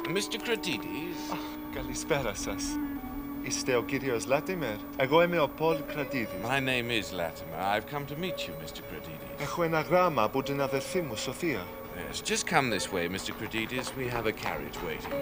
Mr. Cratides? Kalispera σας. Είστε ο κύριος Latimer? Εγώ είμαι ο Paul Cratides. My name is Latimer. I've come to meet you, Mr. Cratides. Έχω ένα γράμμα από την αδερφή μου, Σοφία. Yes, just come this way, Mr. Cratides. We have a carriage waiting.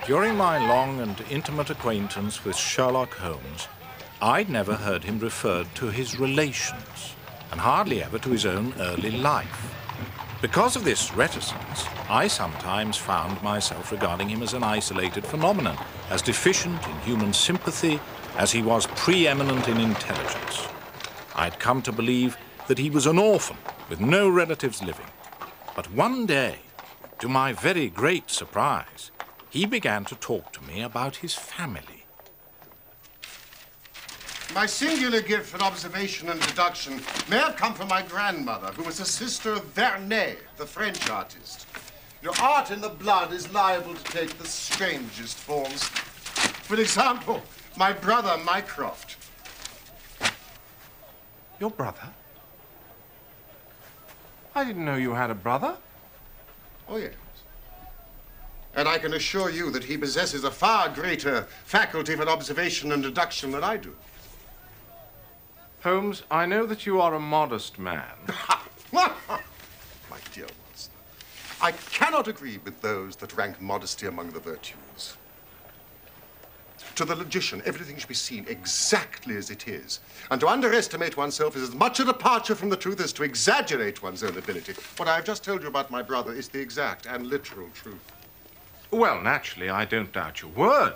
During my long and intimate acquaintance with Sherlock Holmes, I'd never heard him referred to his relations, and hardly ever to his own early life. Because of this reticence, I sometimes found myself regarding him as an isolated phenomenon, as deficient in human sympathy as he was preeminent in intelligence. I'd come to believe that he was an orphan with no relatives living. But one day, to my very great surprise, he began to talk to me about his family. My singular gift for observation and deduction may have come from my grandmother, who was a sister of Vernet, the French artist. Your art in the blood is liable to take the strangest forms. For example, my brother, Mycroft. Your brother? I didn't know you had a brother. Oh, yes. And I can assure you that he possesses a far greater faculty for observation and deduction than I do. Holmes, I know that you are a modest man. My dear Watson, I cannot agree with those that rank modesty among the virtues. To the logician, everything should be seen exactly as it is. And to underestimate oneself is as much a departure from the truth as to exaggerate one's own ability. What I've just told you about my brother is the exact and literal truth. Well, naturally, I don't doubt your word.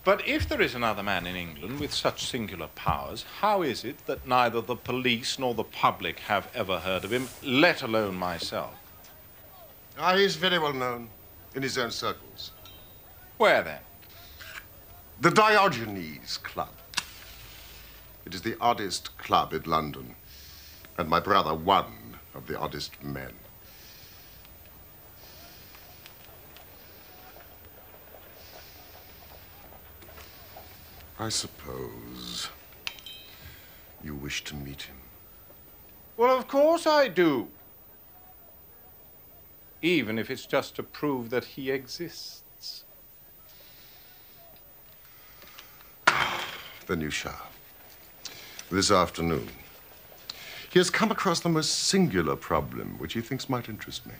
But if there is another man in England with such singular powers, how is it that neither the police nor the public have ever heard of him, let alone myself? Ah, he's very well known in his own circles. Where, then? The Diogenes Club. It is the oddest club in London, and my brother one of the oddest men. I suppose you wish to meet him. Well, of course I do. Even if it's just to prove that he exists. Then you shall. This afternoon. He has come across the most singular problem, which he thinks might interest me.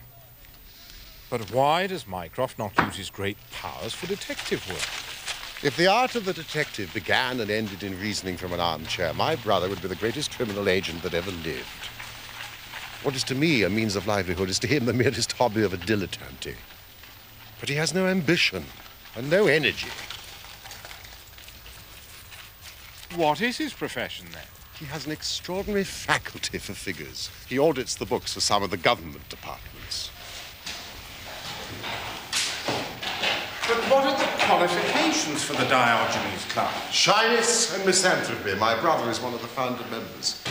But why does Mycroft not use his great powers for detective work? If the art of the detective began and ended in reasoning from an armchair, my brother would be the greatest criminal agent that ever lived. What is to me a means of livelihood is to him the merest hobby of a dilettante. But he has no ambition and no energy. What is his profession, then? He has an extraordinary faculty for figures. He audits the books for some of the government departments. But what are the qualifications for the Diogenes Club? Shyness and misanthropy. My brother is one of the founder members.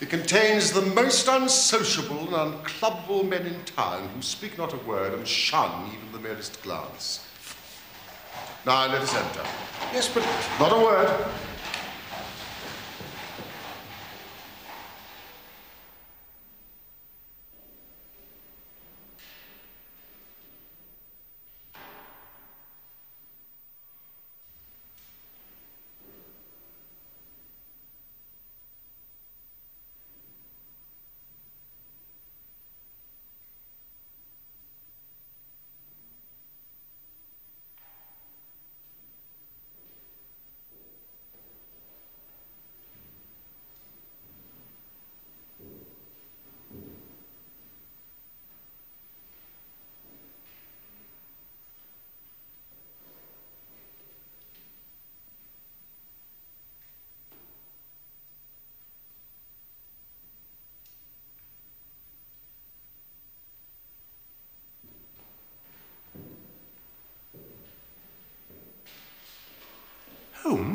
It contains the most unsociable and unclubbable men in town who speak not a word and shun even the merest glance. Now, let us enter. Yes, but... Not a word.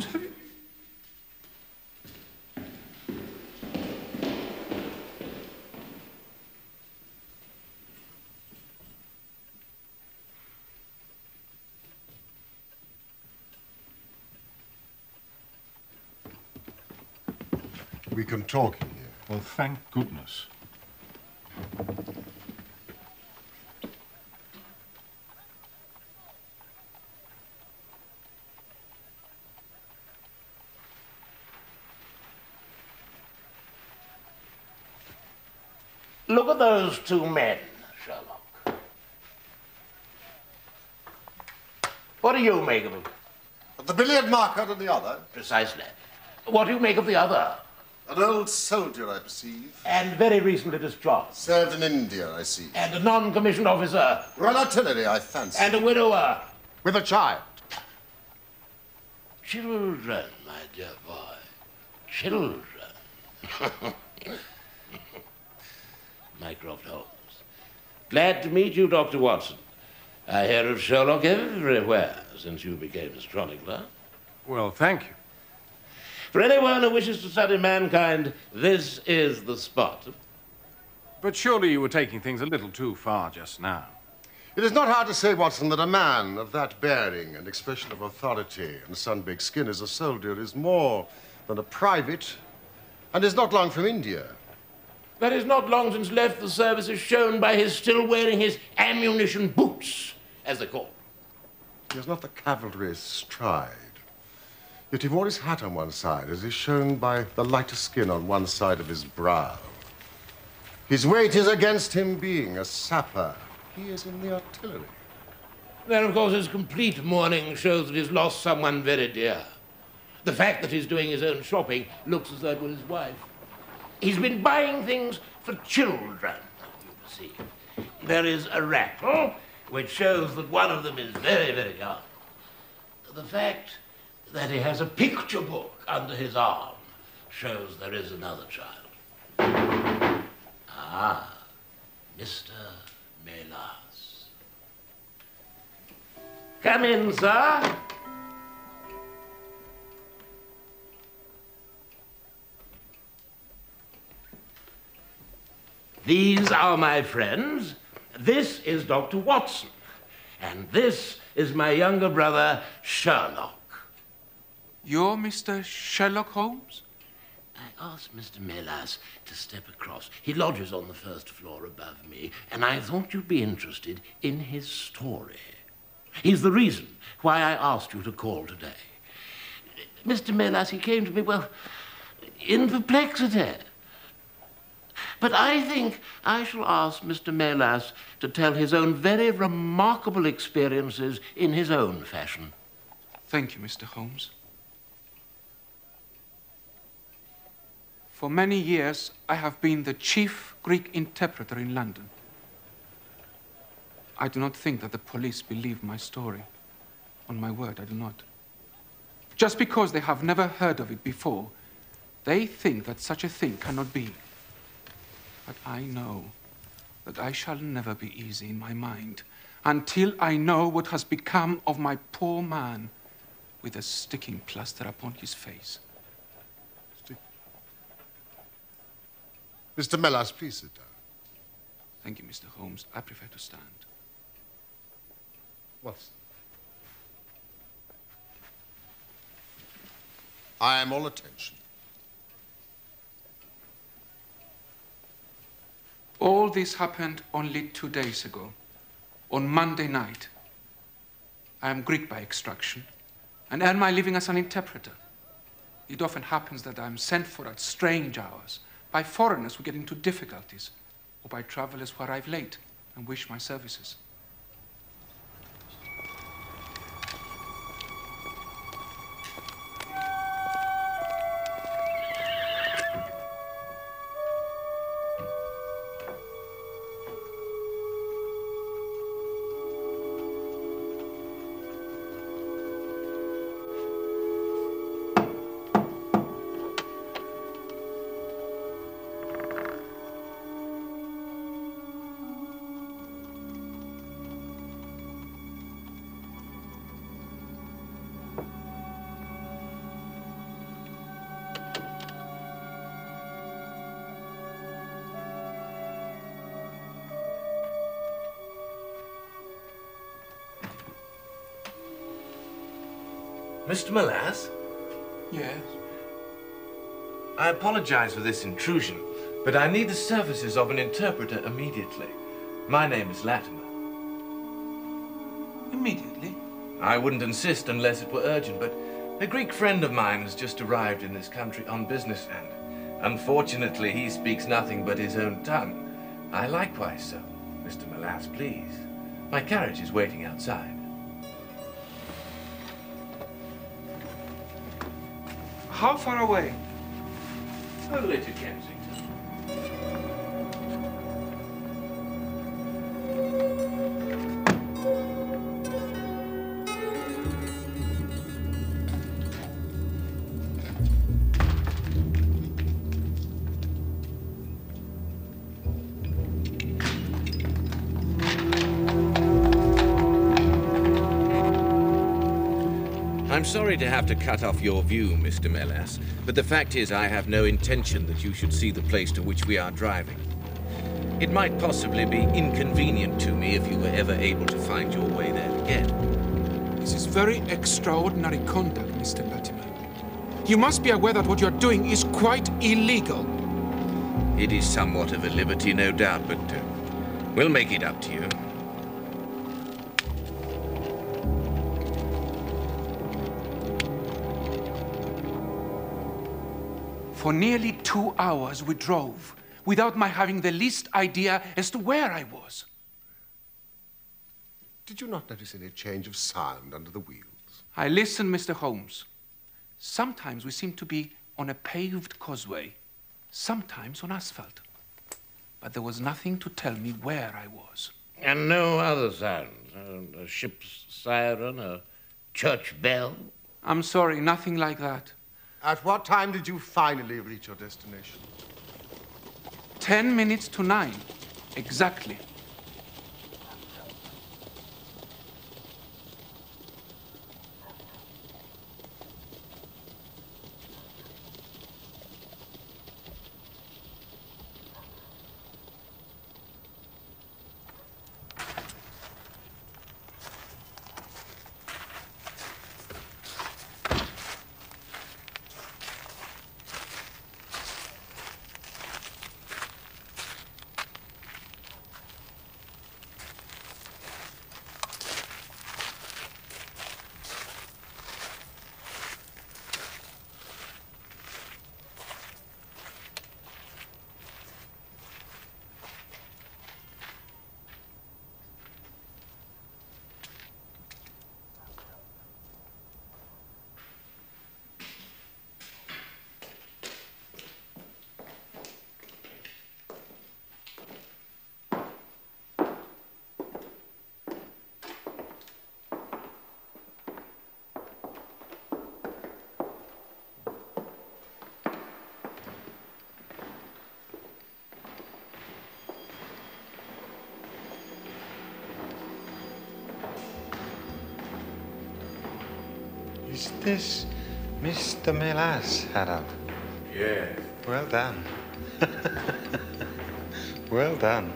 Holmes, have you... We can talk in here. Well, thank goodness. Look at those two men, Sherlock. What do you make of them? The billiard marker and the other. Precisely. What do you make of the other? An old soldier, I perceive. And very recently discharged. Served in India, I see. And a non-commissioned officer. Royal Artillery, I fancy. And a widower. With a child. Children, my dear boy. Children. Mycroft Holmes. Glad to meet you, Dr. Watson. I hear of Sherlock everywhere since you became a chronicler. Well, thank you. For anyone who wishes to study mankind, this is the spot. But surely you were taking things a little too far just now. It is not hard to say, Watson, that a man of that bearing and expression of authority and sun-baked skin as a soldier is more than a private and is not long from India. That is not long since left the service is shown by his still wearing his ammunition boots, as they call them. He has not the cavalry stride. Yet he wore his hat on one side, as is shown by the lighter skin on one side of his brow. His weight is against him being a sapper. He is in the artillery. Then, of course, his complete mourning shows that he's lost someone very dear. The fact that he's doing his own shopping looks as though it was his wife. He's been buying things for children, you see. There is a rattle, which shows that one of them is very, very young. The fact that he has a picture book under his arm shows there is another child. Ah, Mr. Melas. Come in, sir. These are my friends. This is Dr. Watson. And this is my younger brother, Sherlock. You're Mr. Sherlock Holmes? I asked Mr. Melas to step across. He lodges on the first floor above me, and I thought you'd be interested in his story. He's the reason why I asked you to call today. Mr. Melas, he came to me, well, in perplexity. But I think I shall ask Mr. Melas to tell his own very remarkable experiences in his own fashion. Thank you, Mr. Holmes. For many years, I have been the chief Greek interpreter in London. I do not think that the police believe my story. On my word, I do not. Just because they have never heard of it before, they think that such a thing cannot be. But I know that I shall never be easy in my mind until I know what has become of my poor man with a sticking plaster upon his face. Mr. Melas, please sit down. Thank you, Mr. Holmes. I prefer to stand. Watson. I am all attention. All this happened only 2 days ago, on Monday night. I am Greek by extraction and earn my living as an interpreter. It often happens that I am sent for at strange hours by foreigners who get into difficulties or by travelers who arrive late and wish my services. Mr. Molass? Yes? I apologize for this intrusion, but I need the services of an interpreter immediately. My name is Latimer. Immediately? I wouldn't insist unless it were urgent, but a Greek friend of mine has just arrived in this country on business, and unfortunately he speaks nothing but his own tongue. I likewise so. Mr. Molass, please. My carriage is waiting outside. How far away? Only to Kensington. I'm sorry to have to cut off your view, Mr. Molass, but the fact is I have no intention that you should see the place to which we are driving. It might possibly be inconvenient to me if you were ever able to find your way there again. This is very extraordinary conduct, Mr. Latimer. You must be aware that what you're doing is quite illegal. It is somewhat of a liberty, no doubt, but we'll make it up to you. For nearly 2 hours we drove, without my having the least idea as to where I was. Did you not notice any change of sound under the wheels? I listened, Mr. Holmes. Sometimes we seemed to be on a paved causeway, sometimes on asphalt. But there was nothing to tell me where I was. And no other sounds? A ship's siren, a church bell? I'm sorry, nothing like that. At what time did you finally reach your destination? 10 minutes to 9, exactly. Is this Mr. Molass, Harold? Yes. Well done. Well done.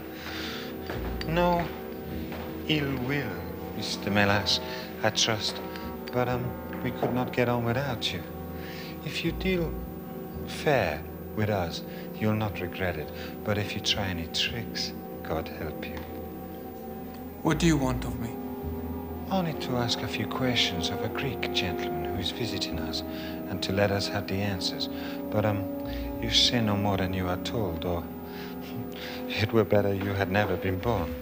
No ill will, Mr. Molass, I trust. But we could not get on without you. If you deal fair with us, you'll not regret it. But if you try any tricks, God help you. What do you want of me? Only to ask a few questions of a Greek gentleman who is visiting us, and to let us have the answers. But, you say no more than you are told, or it were better you had never been born.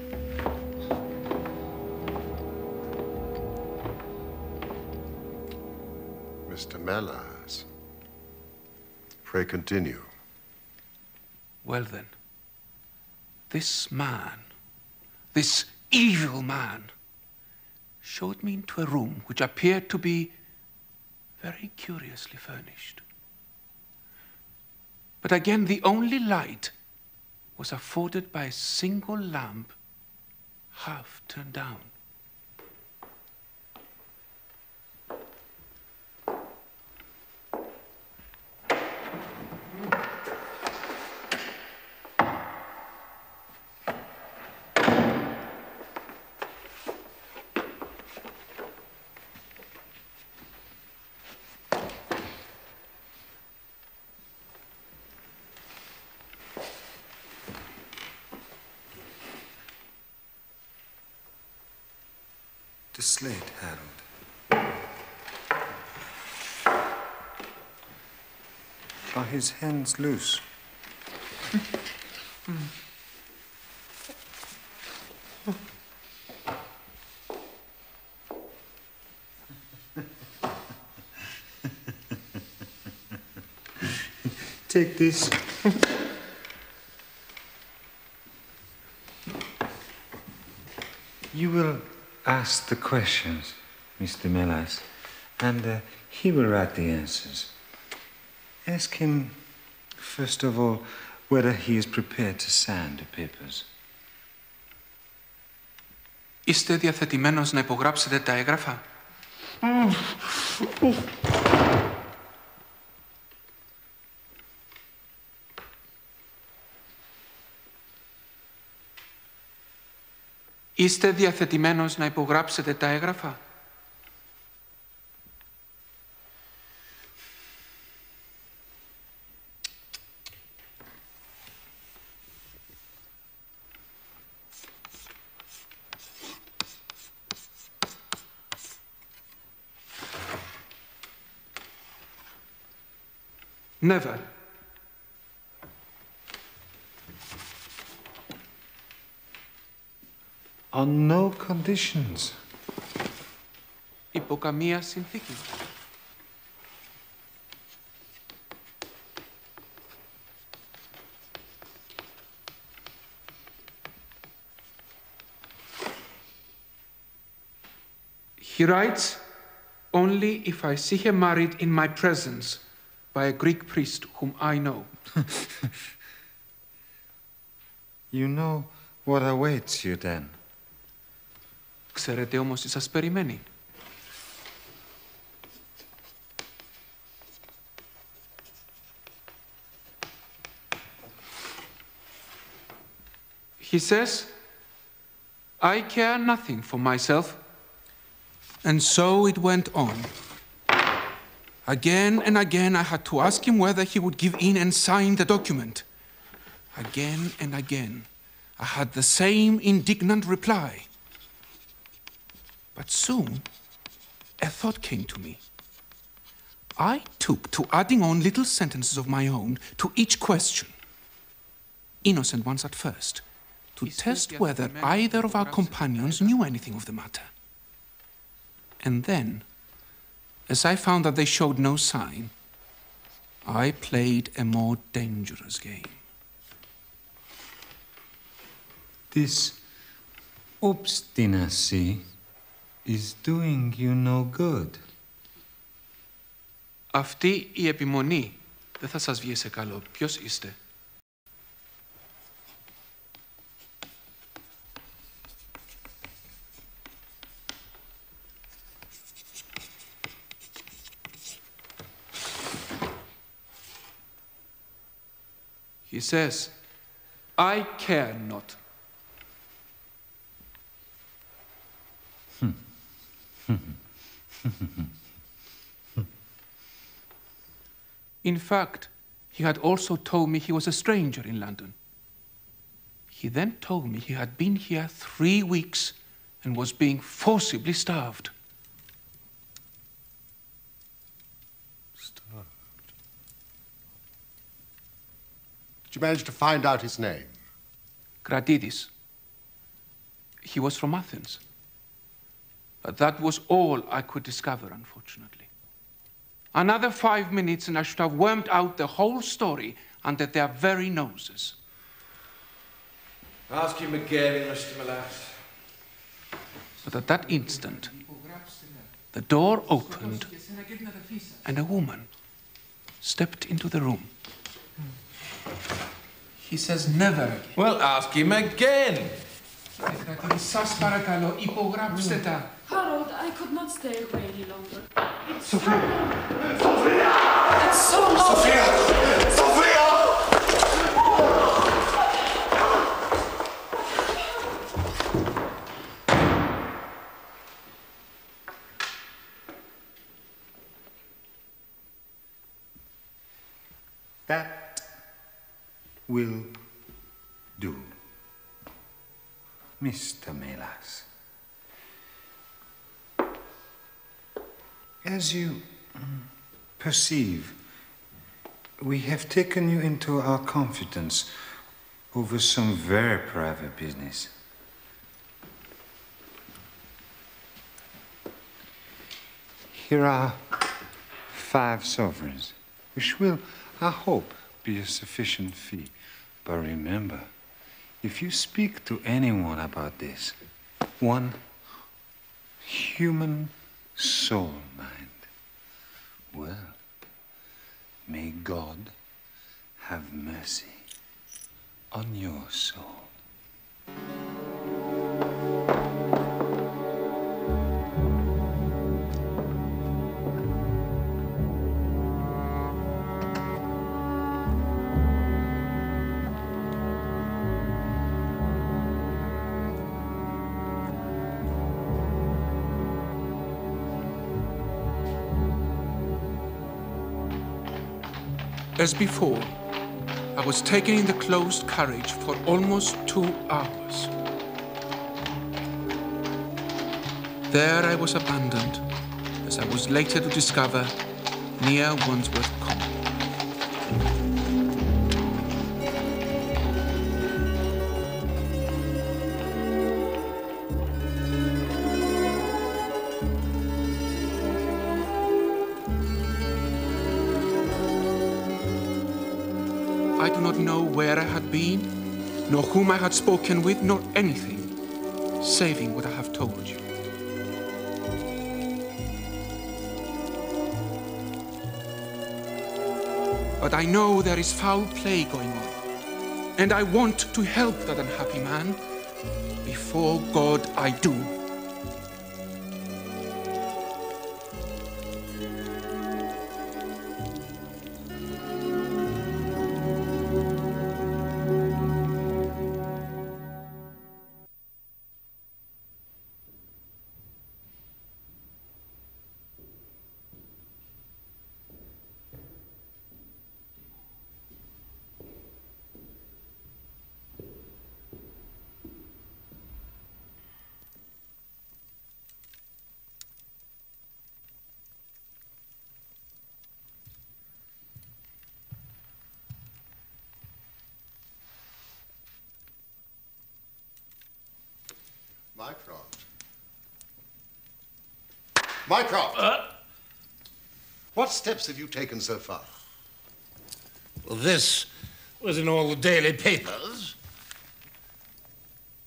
Mr. Molass, pray continue. Well then, this man, this evil man, showed me into a room which appeared to be very curiously furnished. But again, the only light was afforded by a single lamp half turned down. The slate, Harold. Are his hands loose? Take this. You will ask the questions, Mr. Melas, and he will write the answers. Ask him, first of all, whether he is prepared to sign the papers. Είστε διαθετημένος να υπογράψετε τα έγγραφα? Είστε διαθετημένος να υπογράψετε τα έγγραφα? Never. On no conditions. Υπό καμία συνθήκη. He writes, only if I see her married in my presence by a Greek priest whom I know. You know what awaits you then. Ξέρετε όμως τι σας περιμένει. He says, I care nothing for myself. And so it went on. Again and again I had to ask him whether he would give in and sign the document. Again and again I had the same indignant reply. But soon a thought came to me. I took to adding on little sentences of my own to each question. Innocent ones at first, to test whether either of our companions knew anything of the matter. And then, as I found that they showed no sign, I played a more dangerous game. This obstinacy is doing you no good. Αυτή η επιμονή δεν θα σας βγει σε καλό. Ποιος είστε? He says, I care not. In fact, he had also told me he was a stranger in London. He then told me he had been here 3 weeks and was being forcibly starved. Did you manage to find out his name? Kratidis. He was from Athens. But that was all I could discover, unfortunately. Another 5 minutes and I should have wormed out the whole story under their very noses. Ask him again, Mr. Melas. But at that instant, the door opened and a woman stepped into the room. He says never again. Well, ask him again. Σας παρακαλώ, υπογράψτε τα. Harold, I could not stay away any longer. Sophia! Sophia! It's so long. Sophia! Sophia! That will do. Mr. Melas, As you perceive, we have taken you into our confidence over some very private business. Here are 5 sovereigns, which will, I hope, be a sufficient fee. But remember, if you speak to anyone about this, one human soul mind, well, may God have mercy on your soul. As before, I was taken in the closed carriage for almost 2 hours. There I was abandoned, as I was later to discover, near Wandsworth Common. I do not know where I had been, nor whom I had spoken with, nor anything, saving what I have told you. But I know there is foul play going on, and I want to help that unhappy man. Before God, I do. Mycroft. Mycroft! What steps have you taken so far? Well, this was in all the daily papers.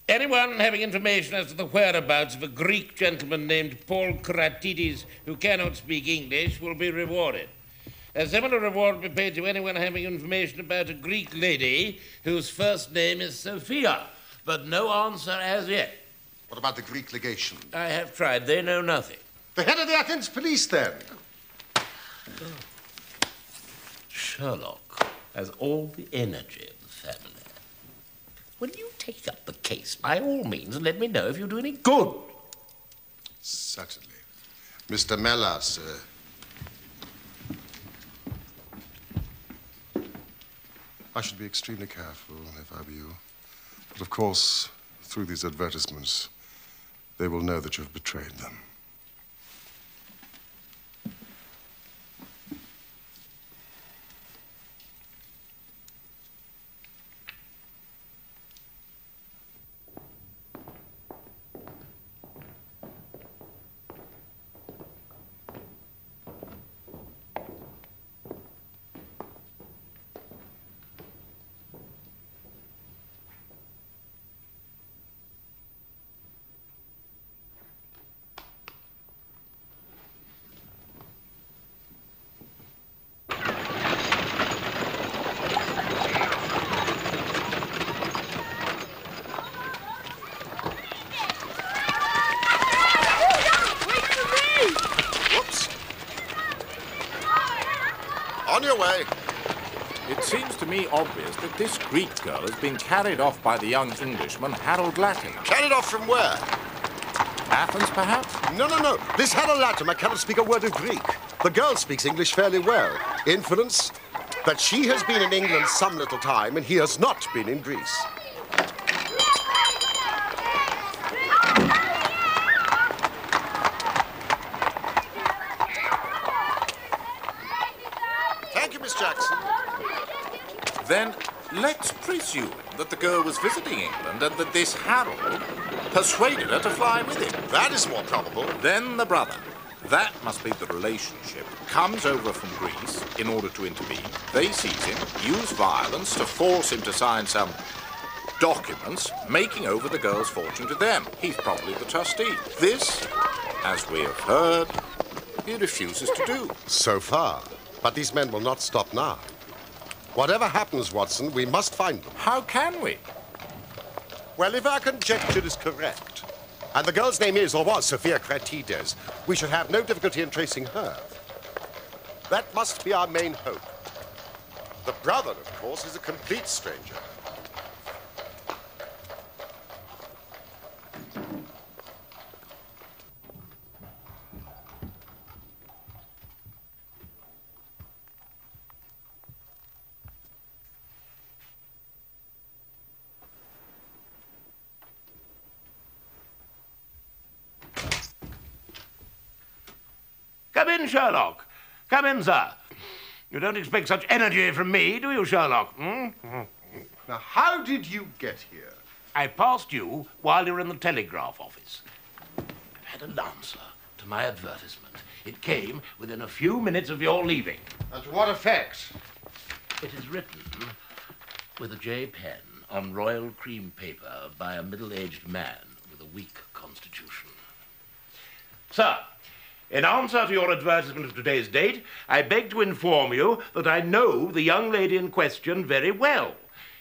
Anyone having information as to the whereabouts of a Greek gentleman named Paul Kratides who cannot speak English will be rewarded. A similar reward will be paid to anyone having information about a Greek lady whose first name is Sophia, but no answer as yet. What about the Greek legation? I have tried. They know nothing. The head of the Athens police, then? Sherlock has all the energy of the family. When you take up the case, by all means, let me know if you do any good. Certainly. Mr. Melas, I should be extremely careful if I were you. But of course, through these advertisements, they will know that you have betrayed them. On your way. It seems to me obvious that this Greek girl has been carried off by the young Englishman, Harold Latimer. Carried off from where? Athens, perhaps? No. This Harold Latimer cannot speak a word of Greek. The girl speaks English fairly well. Inference that she has been in England some little time and he has not been in Greece. Then let's presume that the girl was visiting England and that this Harold persuaded her to fly with him. That is more probable. Then the brother. That must be the relationship. Comes over from Greece in order to intervene. They seize him, use violence to force him to sign some documents, making over the girl's fortune to them. He's probably the trustee. This, as we have heard, he refuses to do. So far. But these men will not stop now. Whatever happens, Watson, we must find them. How can we? Well, if our conjecture is correct, and the girl's name is or was Sophia Kratides, we should have no difficulty in tracing her. That must be our main hope. The brother, of course, is a complete stranger. Come in, Sherlock. Come in, sir. You don't expect such energy from me, do you, Sherlock? Hmm? Now, how did you get here? I passed you while you were in the telegraph office. I've had an answer to my advertisement. It came within a few minutes of your leaving. And to what effect? It is written with a J pen on royal cream paper by a middle-aged man with a weak constitution. Sir, in answer to your advertisement of today's date, I beg to inform you that I know the young lady in question very well.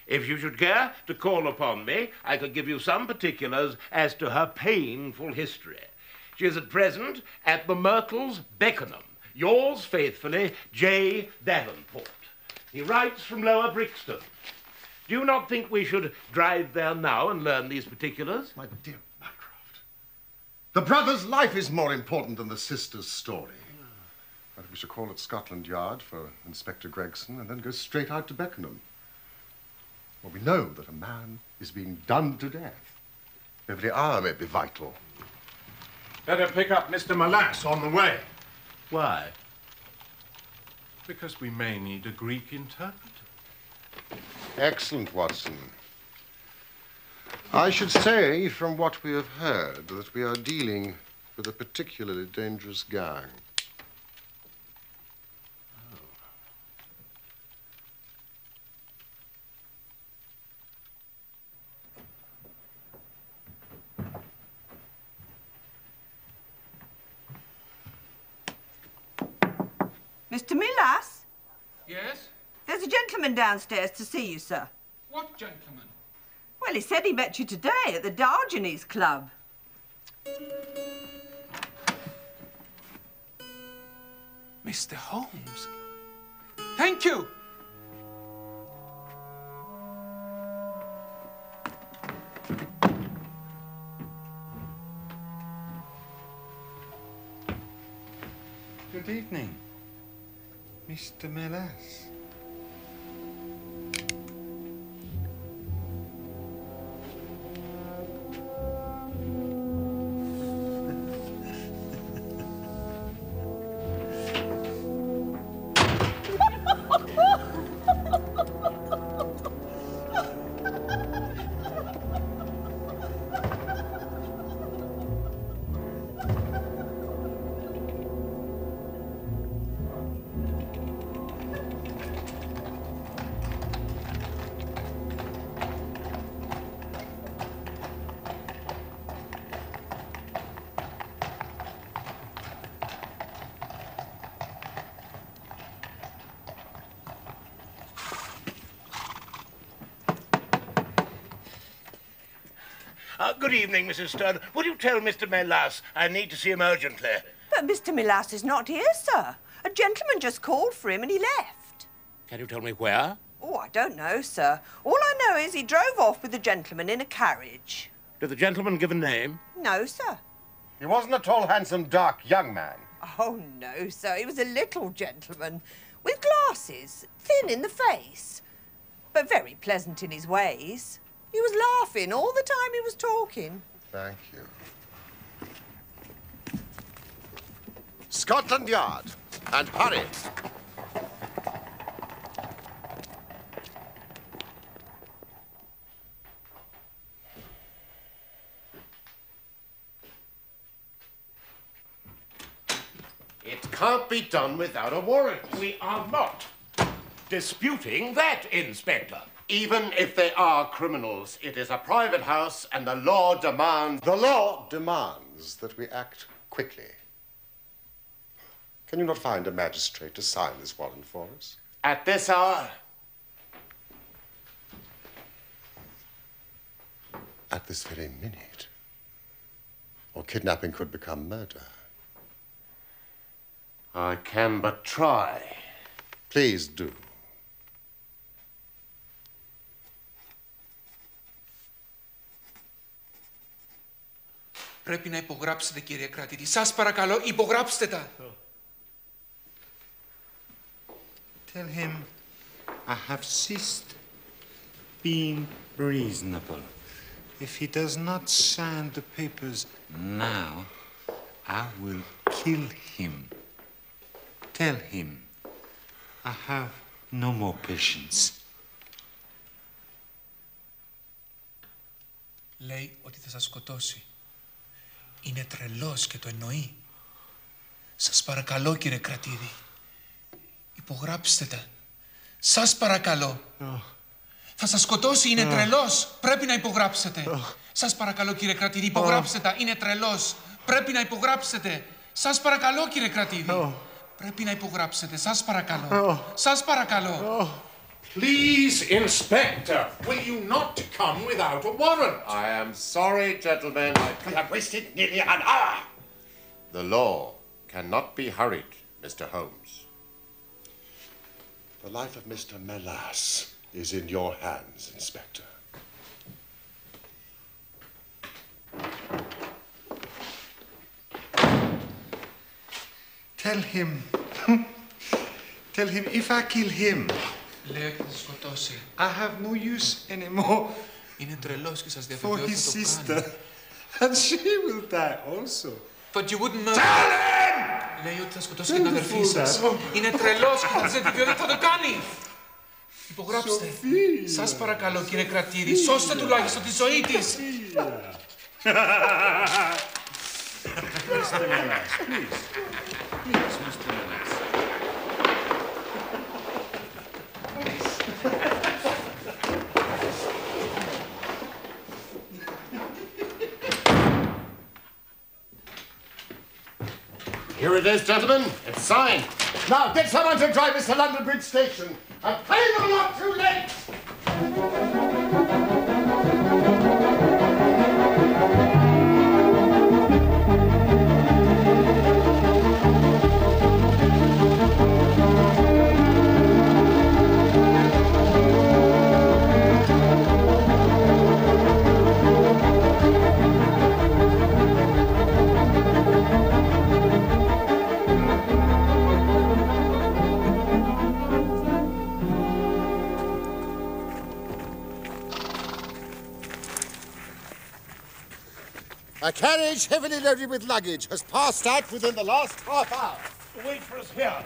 If you should care to call upon me, I could give you some particulars as to her painful history. She is at present at the Myrtles, Beckenham. Yours faithfully, J. Davenport. He writes from Lower Brixton. Do you not think we should drive there now and learn these particulars? My dear Mycroft, the brother's life is more important than the sister's story. But we shall call at Scotland Yard for Inspector Gregson and then go straight out to Beckenham. Well, we know that a man is being done to death. Every hour may be vital. Better pick up Mr. Molass on the way. Why? Because we may need a Greek interpreter. Excellent, Watson. I should say, from what we have heard, that we are dealing with a particularly dangerous gang. Mr. Milas? Yes? There's a gentleman downstairs to see you, sir. What gentleman? Well, he said he met you today at the Diogenes Club. Mr. Holmes. Thank you. Good evening, Mr. Melass. Good evening, Mrs. Stern. Would you tell Mr. Melas I need to see him urgently? But Mr. Milas is not here, sir. A gentleman just called for him and he left. Can you tell me where? Oh, I don't know, sir. All I know is he drove off with the gentleman in a carriage. Did the gentleman give a name? No, sir. He wasn't a tall, handsome, dark young man. Oh, no, sir. He was a little gentleman with glasses, thin in the face, but very pleasant in his ways. He was laughing all the time he was talking. Thank you. Scotland Yard. And hurry. can't be done without a warrant. We are not disputing that, Inspector. Even if they are criminals, it is a private house and the law demands... The law demands that we act quickly. Can you not find a magistrate to sign this warrant for us? At this hour? At this very minute. Or kidnapping could become murder. I can but try. Please do. Πρέπει να υπογράψετε, κύριε κρατήτη. Σας παρακαλώ, υπογράψτε τα. Tell him I have ceased being reasonable. If he does not sign the papers now, I will kill him. Tell him I have no more patience. Λέει ότι θα σας σκοτώσει. Είναι τρελός και το εννοεί. Σας παρακαλώ, κύριε κρατήδη. Υπογράψτε τα. Σας παρακαλώ. Θα σας σκοτώσει, είναι τρελός. Πρέπει να υπογράψετε. Σας παρακαλώ, κύριε κρατήδη, υπογράψτε τα. Είναι τρελός. Πρέπει να υπογράψετε. Σας παρακαλώ, κύριε κρατήδη. Πρέπει να υπογράψετε. Σας παρακαλώ. Σας παρακαλώ. Please, Inspector, will you not come without a warrant? I am sorry, gentlemen. I have wasted nearly an hour. The law cannot be hurried, Mr. Holmes. The life of Mr. Melas is in your hands, Inspector. Tell him if I kill him, Λέω ότι θα σας σκοτώσει. I have no use anymore Είναι τρελός και σας for διαβεβαιώ his ότι θα το sister. κάνει. And she will die also. But you wouldn't murder. Tell him! Λέει ότι θα σκοτώσει και την αδερφή σας. Είναι τρελός και θα σας διαβεβαιώ ότι θα το κάνει. Υπογράψτε. Σας παρακαλώ, κύριε κρατήρη, σώστε τουλάχιστον τη ζωή της. Mr. Melas, please. Please, Mr. Melas. Here it is, gentlemen. It's signed. Now, get someone to drive us to London Bridge Station and pay them not too late! A carriage heavily loaded with luggage has passed out within the last half hour. Wait for us here.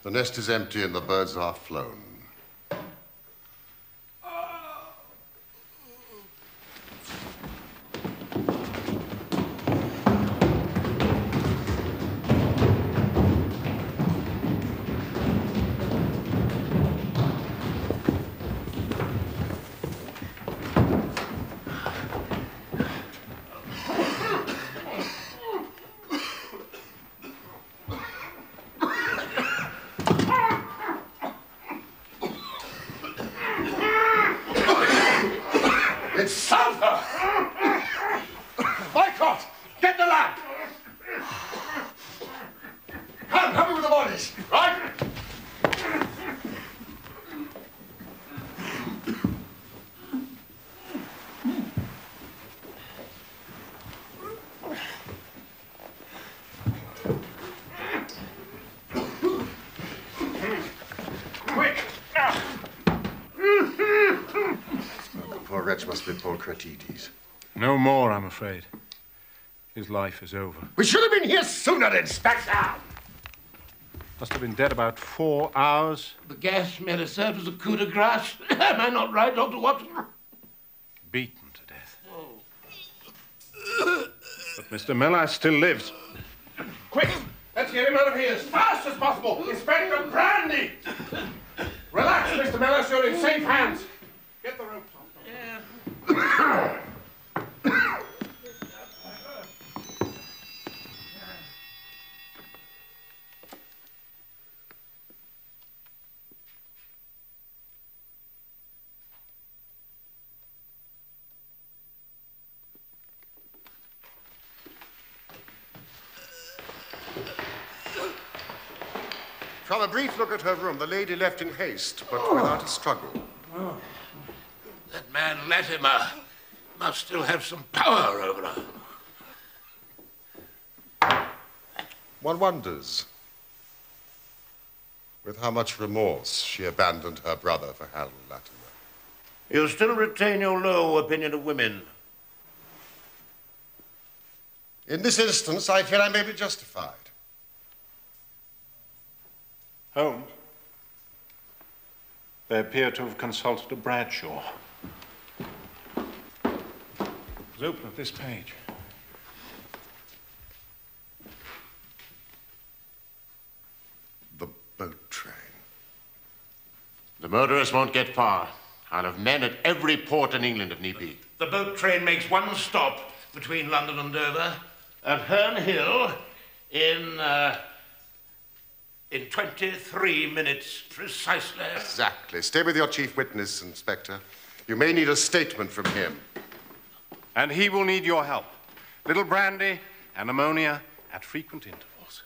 The nest is empty and the birds are flown. It's sulphur! Boycott! Get the lamp! Come, help me with the bodies, right? poor wretch must be Paul Cratides. No more, I'm afraid. His life is over. We should have been here sooner, Inspector! Must have been dead about 4 hours. The gas Melisande was a coup de grace. Am I not right, Dr. Watson? Beaten to death. But Mr. Miller still lives. Quick! Let's get him out of here as fast as possible! Inspector Brandy! Relax, Mr. Miller, you're in safe hands. Get the ropes off. Yeah. From a brief look at her room, the lady left in haste, but without a struggle. Oh. That man Latimer must still have some power over her. One wonders with how much remorse she abandoned her brother for Harold Latimer. You still retain your low opinion of women? In this instance, I feel I may be justified. Holmes? They appear to have consulted a Bradshaw. Let's open at this page. The boat train. The murderers won't get far. I'll have men at every port in England if need be. The boat train makes one stop between London and Dover at Herne Hill in 23 minutes precisely. Exactly. Stay with your chief witness, Inspector. You may need a statement from him. And he will need your help. Little brandy and ammonia at frequent intervals.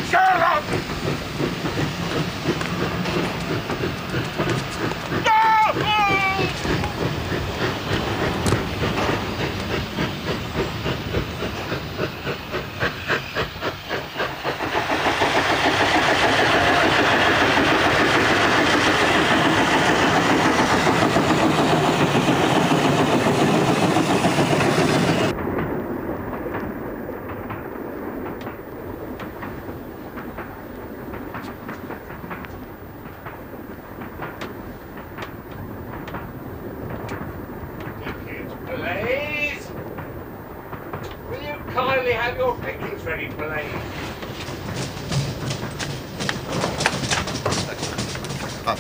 Sherlock! Have your pickings ready, Blaine.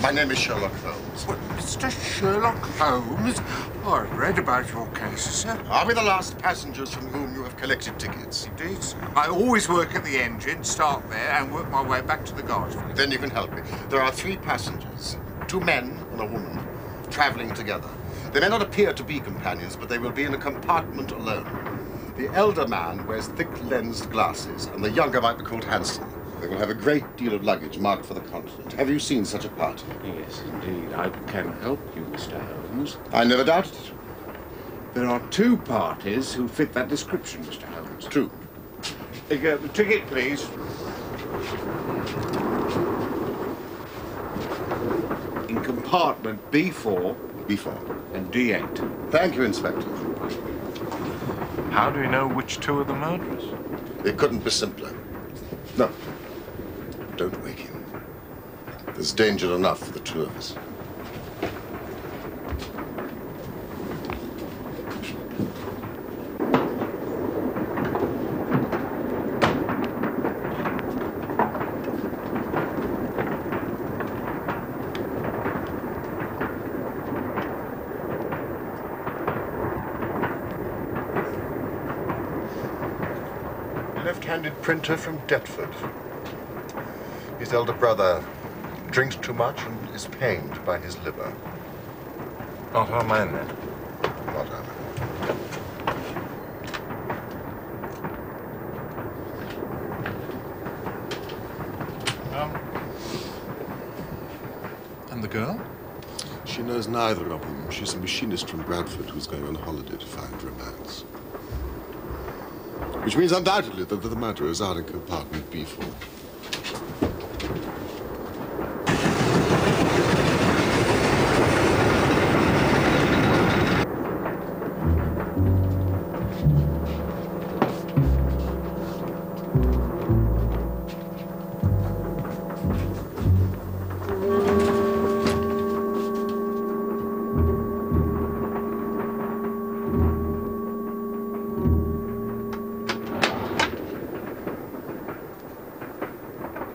My name is Sherlock Holmes. What, Mr. Sherlock Holmes? Oh, I've read about your case, sir. Are we the last passengers from whom you have collected tickets? Indeed, sir. I always work at the engine, start there, and work my way back to the guards. Then you can help me. There are 3 passengers, 2 men and a woman, traveling together. They may not appear to be companions, but they will be in a compartment alone. The elder man wears thick-lensed glasses, and the younger might be called handsome. They will have a great deal of luggage marked for the continent. Have you seen such a party? Yes, indeed. I can help you, Mr. Holmes. I never doubted it. There are 2 parties who fit that description, Mr. Holmes. 2. The ticket, please. In compartment B4. B4. And D8. Thank you, Inspector. How do we know which 2 are the murderers? It couldn't be simpler. No. Don't wake him. There's danger enough for the 2 of us. Left-handed printer from Deptford. His elder brother drinks too much and is pained by his liver. Not our man, then? Not our man. knows neither of them. She's a machinist from Bradford who's going on holiday to find romance. Which means undoubtedly that the matter is out in compartment B4.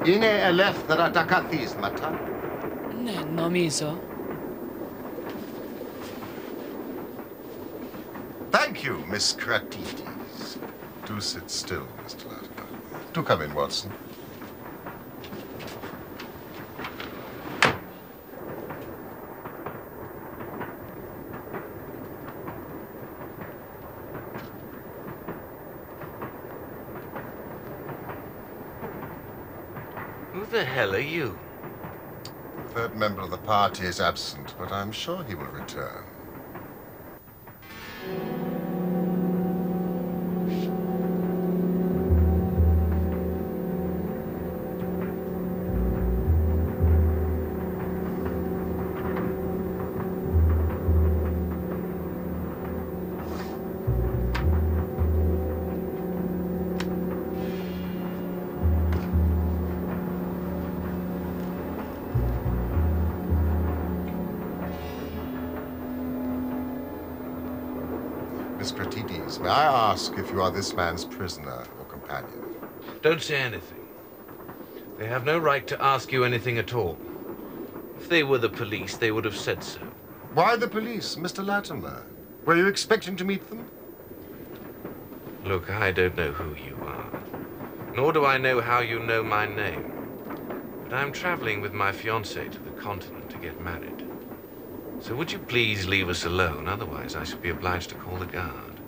Είναι ελεύθερα τα καθίσματα. Ναι, νομίζω. Thank you, Miss Kratides. Do sit still, Mr. Latimer. Do come in, Watson. Who the hell are you? The third member of the party is absent, but I'm sure he will return. Miss Kratides, may I ask if you are this man's prisoner or companion? Don't say anything. They have no right to ask you anything at all. If they were the police, they would have said so. Why the police, Mr. Latimer? Were you expecting to meet them? Look, I don't know who you are, nor do I know how you know my name. But I'm traveling with my fiancée to the continent to get married. So would you please leave us alone? Otherwise, I should be obliged to call the guard.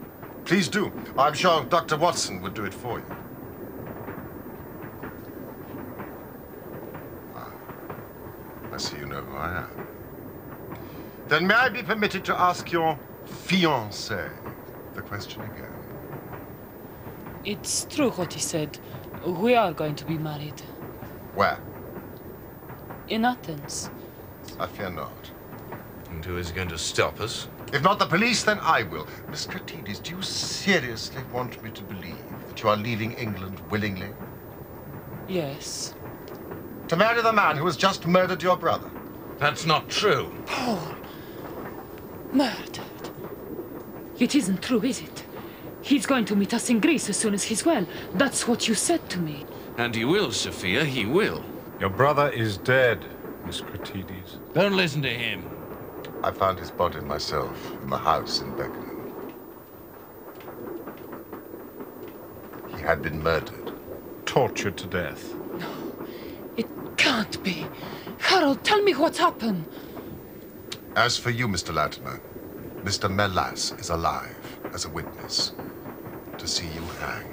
Please do. I'm sure Dr. Watson would do it for you. I see you know who I am. Then may I be permitted to ask your fiancé the question again? It's true what he said. We are going to be married. Where? In Athens. I fear not. And who is going to stop us? If not the police, then I will. Miss Kratides, do you seriously want me to believe that you are leaving England willingly? Yes. To marry the man who has just murdered your brother? That's not true. Paul. Murdered. It isn't true, is it? He's going to meet us in Greece as soon as he's well. That's what you said to me. And he will, Sophia, he will. Your brother is dead, Miss Kratides. Don't listen to him. I found his body myself in the house in Beckenham. He had been murdered. Tortured to death. No, it can't be. Harold, tell me what's happened. As for you, Mr. Latimer, Mr. Melas is alive as a witness to see you hanged.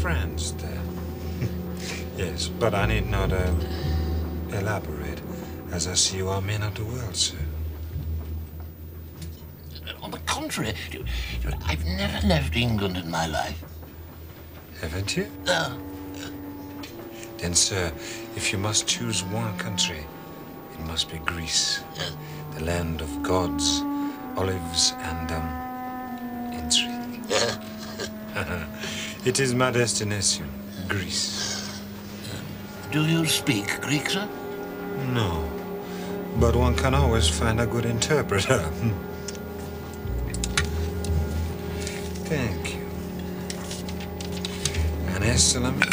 Friends there. Yes, but I need not elaborate, as I see you are men of the world, sir. On the contrary. I've never left England in my life. Haven't you? No. Then, sir, if you must choose one country, it must be Greece. The land of gods, olives, and, intrigue. It is my destination, Greece. Do you speak Greek, sir? No, but one can always find a good interpreter. Thank you. And Salami?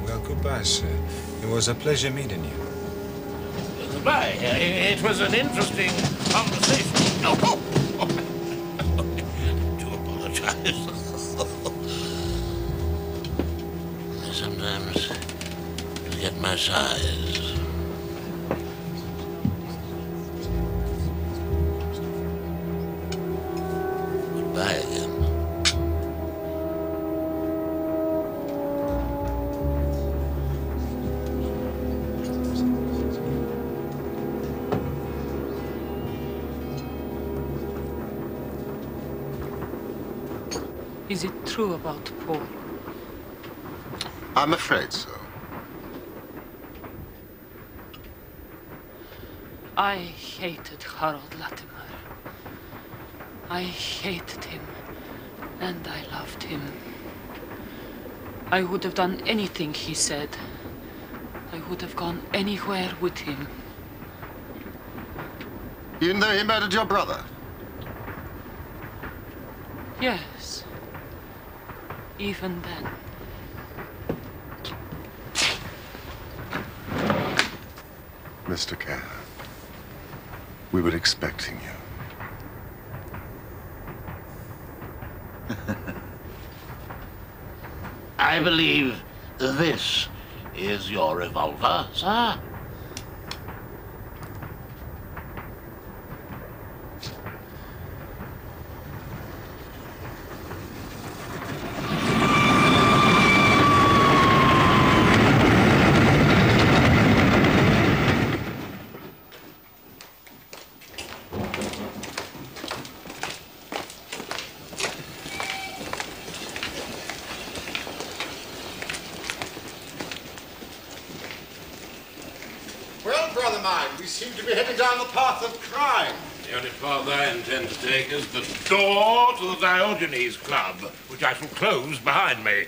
Well, goodbye, sir. It was a pleasure meeting you. Goodbye. It was an interesting conversation. Oh. Do apologize. I sometimes forget my size. Goodbye again. Is it true about Paul? I'm afraid so. I hated Harold Latimer. I hated him, and I loved him. I would have done anything he said. I would have gone anywhere with him. You know he murdered your brother? Yes. Even then. Mr. Kerr, we were expecting you. I believe this is your revolver, sir. Well, brother mine, we seem to be heading down the path of crime. The only path I intend to take is the door to the Diogenes Club, which I shall close behind me.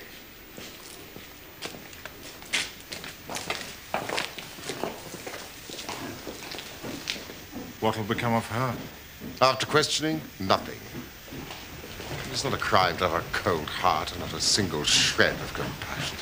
What'll become of her? After questioning, nothing. It's not a crime to have a cold heart and not a single shred of compassion.